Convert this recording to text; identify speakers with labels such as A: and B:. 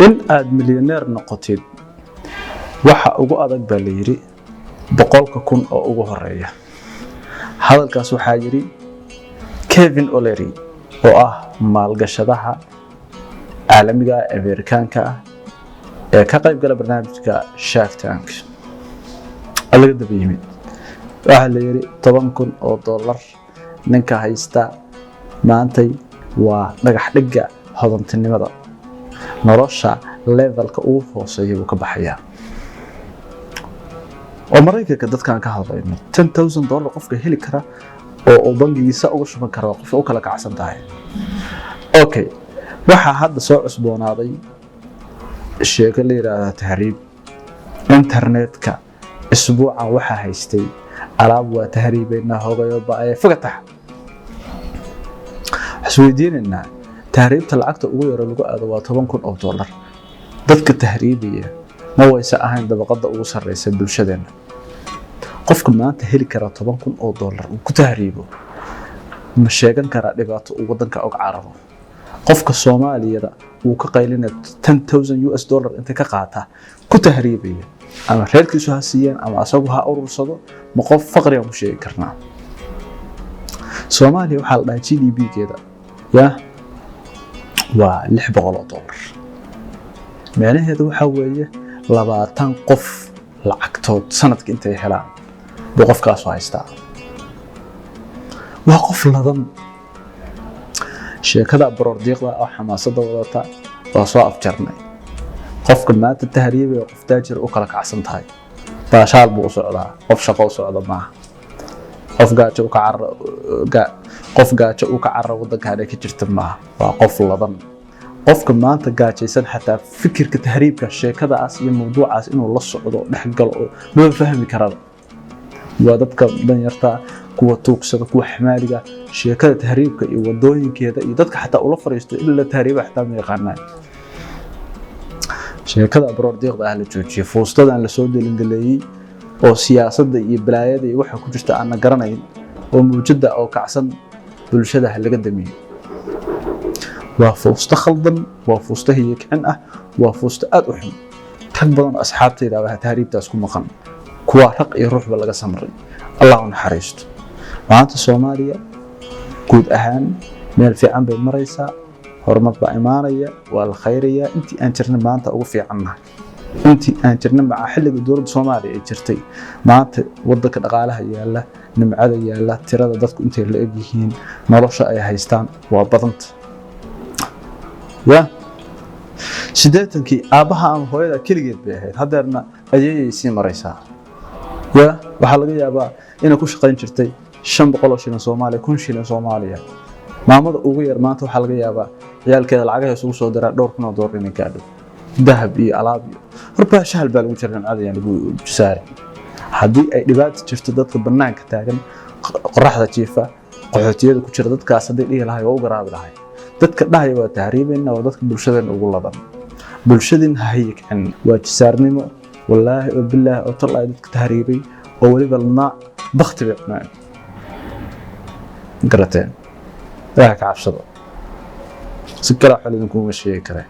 A: in aad milyaneer noqotid waxa ugu adag baa la yiri 100,000 oo ugu horeeya. hadalkaas waxaa yiri Kevin O'Leary oo ah maalgashadaha caalamiga Ameerikaanka ah ee ka qayb gala barnaamijka Shark Tank. alaga daba yimid waxa la yiri $10,000 ninka haysta maantay waa dhagax dhiga hodantinimada nolosha levelka ugu hooseeya uu ka baxaya. oo Mareykanka dadkan ka hadlayno $10,000 qofka heli kara oo bangigiisa uga shuban kara qof oo kala kacsan tahay. okay waxa hadda soo cusboonaaday sheeko la yiraahdo tahriib internetka isbuuca waxa haystay alaab waa tahriibayna hogayo baa fogatax isweydiinayna tahriibta lacagta ugu yar lagu aado waa $10,000 dadka tahriibaya ma waysa ahayn dabaqada ugu sareysa bulshadeena. qofka maanta heli kara $10,000 uu ku tahriibo ma sheegan kara dhibaato uu wadanka uga carabo. qofka Soomaaliyada uu ka qaylina $10,000 inta ka qaata ku tahriibaya ama reerkiisu ha siiyeen ama asagu ha urursado ma qof faqri ah ku sheegi karnaa. Soomaaliya waxa la dhahay GDP-geeda waa $600. macnaheedu waxa weeye 20 qof lacagtood sanadkii intay helaan buu qofkaas haystaa. waa qof ladan. sheekada baroordiiqda oo xamaasada wadata waa soo afjarnay. qofka maanta tahriibaya qof taajir u kala kacsan tahay baashaal buu socdaa qof shaqo socda maaha. qof gaajo uu ka carro wadanka ka jirta maaha waa qof ladan. qofka maanta gaajaysan xataa fikirka tahriibka sheekadaas iyo mawduucaas inuu la socdo dhaxgal oo ma fahmi karaan. waa dadka danyarta kuwa tuugsada kuwa xamaaliga sheekada tahriibka iyo wadooyinkeeda iyo dadka xataa ula fariisto illa tahriiba xataa ma yaqaanaan. sheekada baroordiiqda ah la joojiyay foostadan la soo delingalay oo siyaasadda iyo balaayada iyo waxa ku jirta aan garanayn oo muujada oo kacsan bulshada laga damiyo. waa foosta khaldan waa foosta hiyakicin ah waa foosta aad u xun. tag badan asxaabtayda waxa tahriibtaas ku maqan kuwa raq iyo ruuxba laga samray. allah u naxariisto. maanta Soomaaliya guud ahaan meel fiican bay maraysaa horumar baa imaanaya waa la khayriya intii aan jirnay maanta ugu fiicannahay. intii aan jirnay ma xilliga dowladda Soomaaliya ay jirtay maanta wadanka dhaqaalaha yaala nimcada yaala tirada dadku intay la eg yihiin nolosha ay haystaan waa badanta. sideetankii aabaha ama hooyada kaligeed bay ahayd hadeerna ayay sii maraysaa. waxa laga yaabaa inay ku shaqayn jirtay 500 shilin Soomaaliya 1,000 shilin Soomaaliya. maamada ugu yar maanta waxa laga yaabaa ciyaalkeeda lacagaha isugu soo diraa $2,000 inay ka dhig dahab iyo alaab iyo horba shahal baa lagu jiraa cadayaan lagu saari. haddii ay dhibaato jirto dadka banaanka taagan qoraxda jiifa qaxootiyada ku jira dadkaas hadii dhihi lahaay oo u garaabi lahaay dadka dhahay waa tahriibina waa dadka bulshadeen ugu ladan. bulshadeen hay'kan waa jisaarnimo wallaahi oo bilaahi oo talaa dadka tahriibay oo waliba lana baqti bixnaan garateen. ka cabsado si kala xalidin kuma sheegi karay.